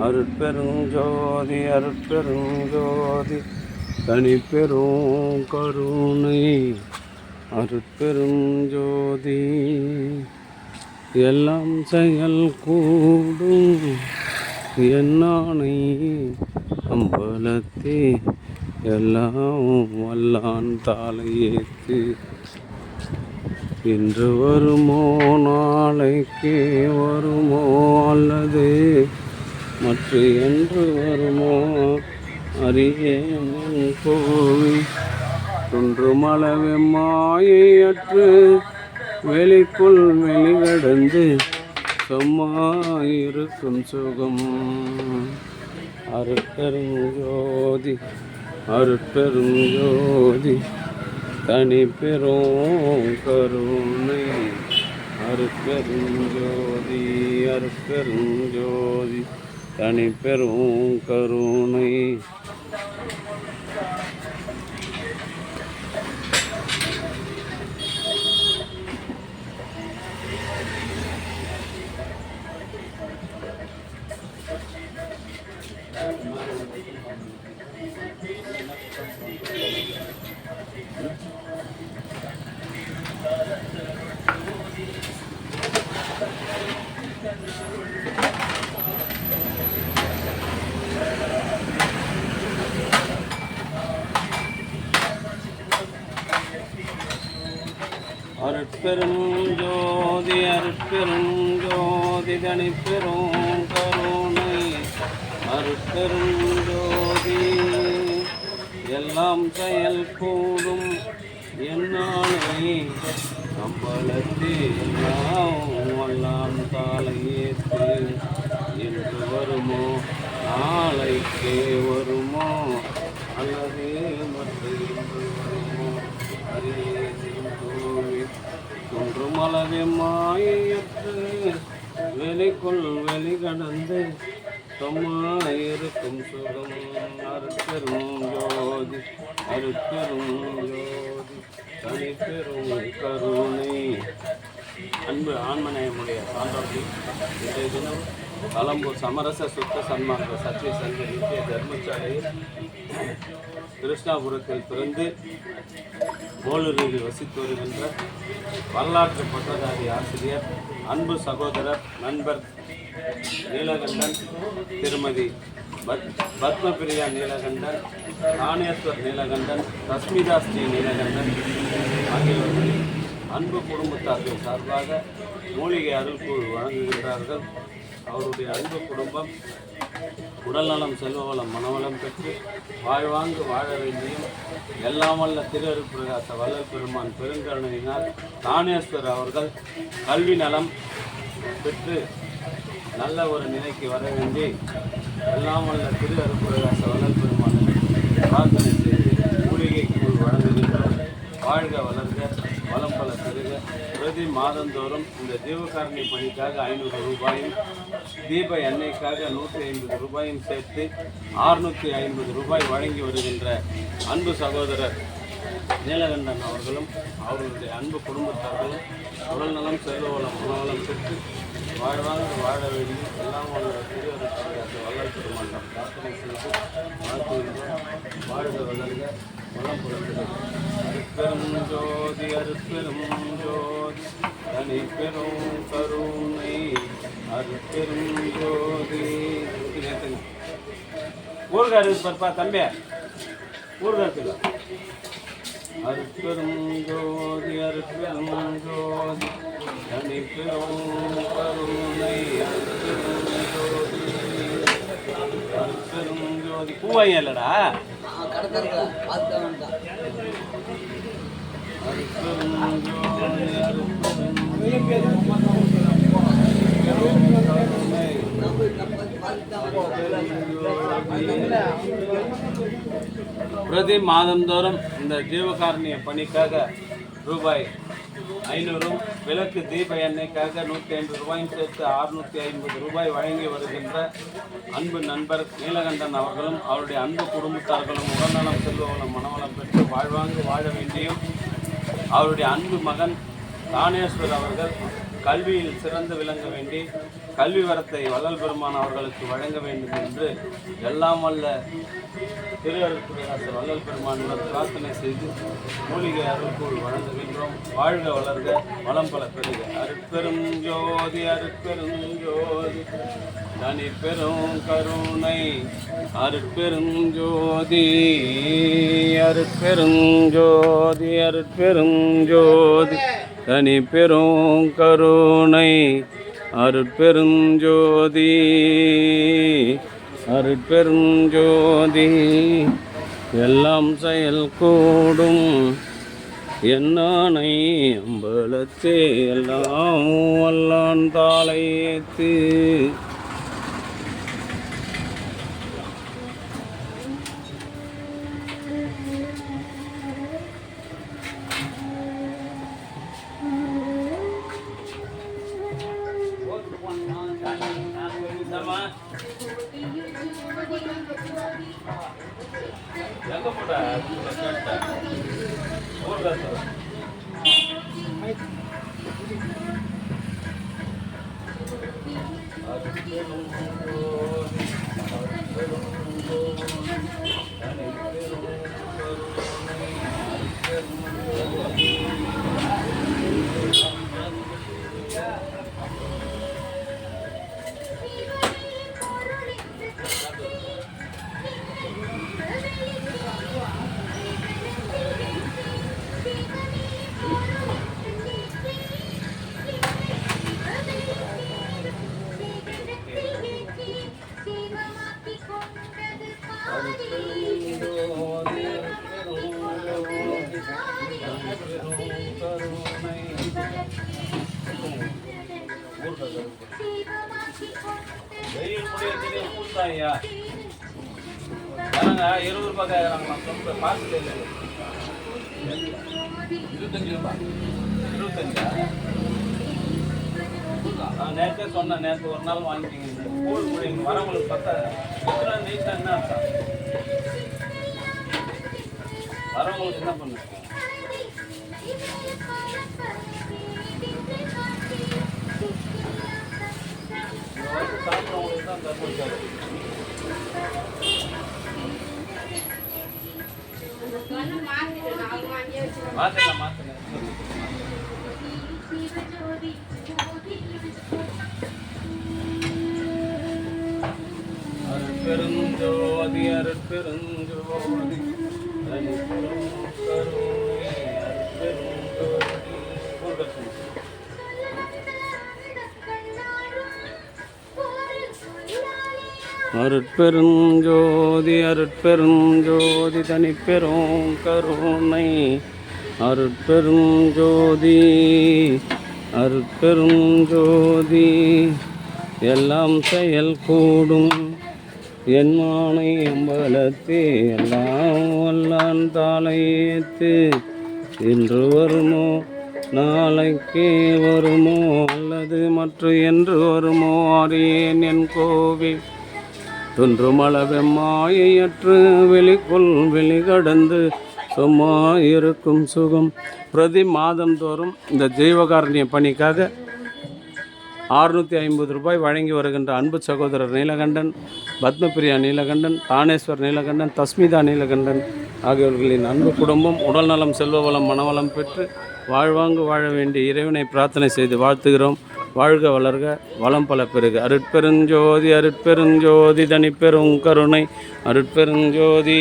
அருட்பெருஞ்சோதி அருட்பெருஞ்சோதி தனிப்பெரும் கருணை அருட்பெருஞ்சோதி எல்லாம் செயல் கூடும் என்னானை அம்பலத்தே எல்லாம் வல்லான் தாளையேத்து இன்று வருமோ நாளைக்கு வருமோ அல்லது மற்ற என்று வருமோ அறியேன் கோவி தொன்றுமளவே மாயையற்று வெளிக்குள் வெளிகடந்து சும்மாயிருக்கும் சுகம் அருட்பெருஞ்சோதி அருட்பெருஞ்சோதி தனிப்பெரும் கருணை அருட்பெருஞ்சோதி அருட்பெருஞ்சோதி தனிப்பெரும் கருணை. அருட்பெருஞ்சோதி அருட்பெருஞ்சோதி தனிப்பெரும் கருணை அருட்பெருஞ்சோதி எல்லாம் செயல் கூடும் என்னாலே அம்பலத்தே எல்லாம் வல்லான் தாளையேத்து என்று வருமோ நாளைக்கே வருமோ அல்லது மற்ற என்று வருமோ ஒன்றுமளவே மாயையற்று வெளிக்குள் வெளிகடந்து சும்மாயிருக்கும் சுகம் அருட்பெருஞ்சோதி அருட்பெருஞ்சோதி தனிப்பெரும் கருணை. அன்பு ஆன்மநேயமுடைய சான்றோர்கள், இன்றைய தினம் கலம்பூர் சமரச சுத்த சன்மார்க்க சத்திய சங்க நித்திய தர்மசாலையில் கிருஷ்ணாபுரத்தில் பிறந்து போலூரில் வசித்து வருகின்ற வரலாற்று பட்டதாரி ஆசிரியர் அன்பு சகோதரர் நண்பர் நீலகண்டன், திருமதி பத்மபிரியா நீலகண்டன், ராணேஸ்வர் நீலகண்டன், ரஷ்மிதா ஸ்ரீ நீலகண்டன் ஆகியோர்கள் அன்பு குடும்பத்தார்கள் சார்பாக மூலிகை அருள்கூழ் வழங்குகின்றார்கள். அவருடைய அன்பு குடும்பம் உடல்நலம் செல்வவளம் மனவளம் பெற்று வாழ்வாங்கு வாழ வேண்டியும் எல்லாம் வல்ல திருஅருட்பிரகாச வள்ளல் பெருமான் பெருங்கருணையினால் தானேஸ்வர் அவர்கள் கல்வி நலம் பெற்று நல்ல ஒரு நிலைக்கு வர வேண்டி எல்லாம் வல்ல திருஅருட்பிரகாச வள்ளல் பெருமான் பிரார்த்தனை செய்து மூலிகை கூழ் வழங்குகின்றோம். வாழ்க வளர்க வளம் பல பெருக. பிரதி மாதந்தோறும் இந்த ஜீவகாரணி பணிக்காக 500 ரூபாயும் தீப எண்ணெய்க்காக 150 ரூபாயும் சேர்த்து 650 ரூபாய் வழங்கி வருகின்ற அன்பு சகோதரர் நீலகண்டன் அவர்களும் அவர்களுடைய அன்பு குடும்பத்தார்களும் உடல்நலம் செல்வவளம் உணவளம் பெற்று வாழ்வாங்க வாழ வேண்டி எல்லாம் வளர் பெருமாண்டம் பிரார்த்தனை செய்து வாழ்த்துகின்றோம். வாழ்க வளர்க வளம் புலத்தில் அருட்பெருஞ்சோதி அருட்பெருஞ்சோதி தனிப்பெரும் கருணை அருட்பெருஞ்சோதி. ஊர்கார் இருப்பார்ப்பா தம்பி, ஊர்கார் அருட்பெருஞ்சோதி அருட்பெருஞ்சோதி தனிப்பெரும் கருணை அருட்பெருஞ்சோதி அருட்பெருஞ்சோதி. பூவாயம் இல்லடா பிரதி மாதந்தோறும் இந்த ஜீவகாரணிய பணிக்காக ரூபாய் 500, விளக்கு தீப எண்ணெய்க்காக 150 ரூபாயும் சேர்த்து 650 ரூபாய் வழங்கி வருகின்ற அன்பு நண்பர் நீலகண்டன் அவர்களும் அவருடைய அன்பு குடும்பத்தார்களும் உடல்நலம் செல்வவளம் மனவளம் பெற்று வாழ்வாங்கு வாழ வேண்டியும் அவருடைய அன்பு மகன் தானேஸ்வர் அவர்கள் கல்வியில் சிறந்து விளங்க வேண்டி கல்வி வரத்தை வள்ளல் பெருமான் அவர்களுக்கு வழங்க வேண்டும் என்று எல்லாம் வல்ல திருஅருட்பெருமான் வள்ளல் பெருமானிடம் பிரார்த்தனை செய்து மூலிகை அருள்கூழ் வழங்குகின்றோம். வாழ்க வளர்க, வளம் பல பெறுக. அருட்பெரும் ஜோதி அருட்பெரும் ஜோதி தனி பெரும் கருணை அருட்பெரும் ஜோதி அருட்பெரும் ஜோதி அருட்பெரும் ஜோதி தனி பெரும் கருணை அருட்பெரும் ஜோதி அருட்பெரும் ஜோதி எல்லாம் செயல் கூடும் என்னானை அம்பலத்தே எல்லாம் வல்லான் தாளையேத்து எங்க போட்ட ஐயா 20 ரூபாய் கேட்குறாங்களா? சொந்த பார்சல் இல்லை 25 ரூபாய் 25. நான் நேற்றே சொன்னேன், நேற்று ஒரு நாள் வாங்கிக்கிங்க. ஸ்கூல் முடியுங்க வரவங்களுக்கு பார்த்தா எத்தனை நீட்டாக என்ன அர்த்தம்? வரவங்களுக்கு என்ன பண்ணுங்க? சாப்பிட்றவங்களுக்கு தான் தருவாங்க. மாத்திக்கலாம் மாத்திக்கலாம். அருட்பெருஞ்சோதி அருட்பெருஞ்சோதி அருட்பெருஞ்சோதி அருட்பெருஞ்சோதி தனிப்பெரும் கருணை அருட்பெருஞ்சோதி அருட்பெருஞ்சோதி எல்லாம் செயல் கூடும் என் மானை அம்பலத்தே எல்லாம் வல்லான் தாளையேத்து இன்று வருமோ நாளைக்கே வருமோ அல்லது மற்ற என்று வருமோ அறியேன் என் கோவில் தொன்றுமளவெம்மாயையற்று வெளிக்குள் வெளிகடந்து சும்மா இருக்கும் சுகம். பிரதி மாதந்தோறும் இந்த ஜீவகாருண்ய பணிக்காக 650 ரூபாய் வழங்கி வருகின்ற அன்பு சகோதரர் நீலகண்டன், பத்மபிரியா நீலகண்டன், தானேஸ்வர் நீலகண்டன், தஸ்மிதா நீலகண்டன் ஆகியோர்களின் அன்பு குடும்பம் உடல் நலம், செல்வ வளம், மனவளம் பெற்று வாழ்வாங்கு வாழ வேண்டிய இறைவனை பிரார்த்தனை செய்து வாழ்த்துகிறோம். வாழ்க வளர்க, வளம் பல பெருக. அருட்பெருஞ்சோதி அருட்பெருஞ்சோதி தனிப்பெரும் கருணை அருட்பெருஞ்சோதி.